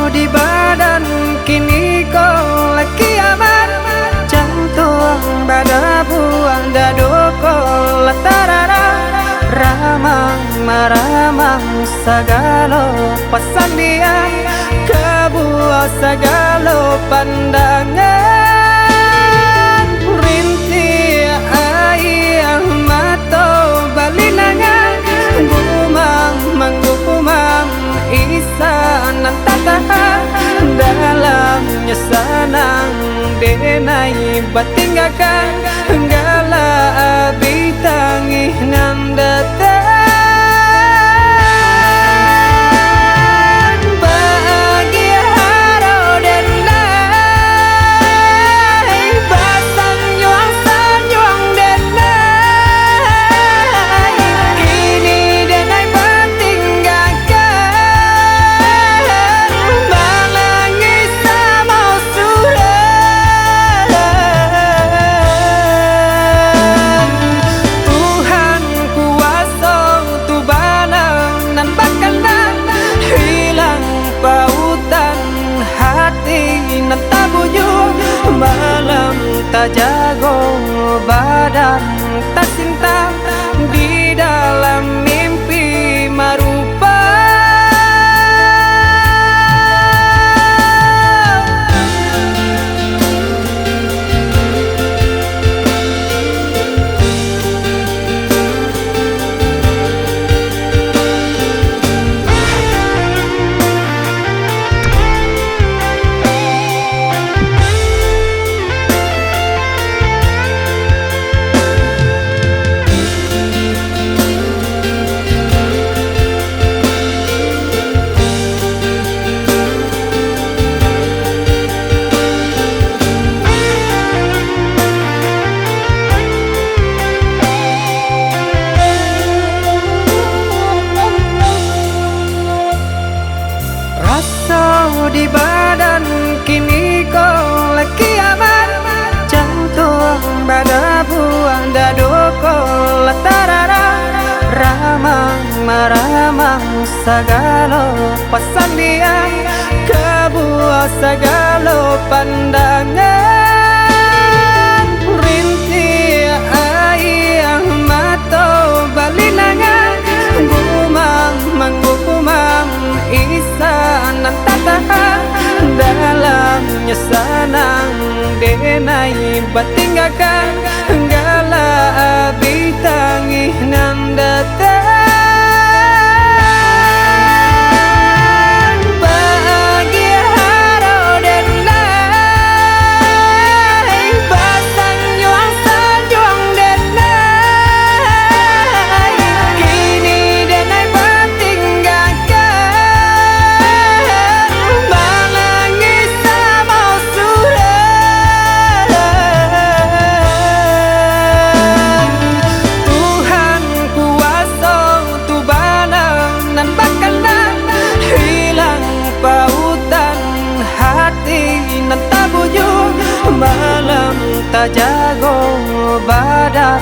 Di badan kini kau lagi aman, jantung pada buang dado kau tarara, ramang maramang sagalo pasan dia, kebuah sagalo pandangan, rinti ayah mato balinangan, gumang manggumang isanan tatahan, dalamnya sanang denai batinggakan, gala abi tangih nan datang, bahagia haro denai, basang yuang sanjuang denai, kini denai batinggakan, balangis sama surat. Tuhan kuasa tu balang nan bakalan hilang pautan hati nan tabujung, malam tak jago badan tak cinta di dalam mimpi marupa. Di badan kini kau lagi aman, jantung pada buang dado kau tarara, ramang maramang sagalo pasan dia, kebuah sagalo pandangan, rinti ayah mato balinangan, gumang manggumang isanan tatahan, dalamnya sanang denai batinggakan, gala abi tangih nan datang, bahagia haro denai, basang yuang sanjuang denai, kini denai batinggakan, balangis sama surat. Tuhan kuasa tu balang nan bakalan hilang pautan hati nan tabujung, malam tak jago badan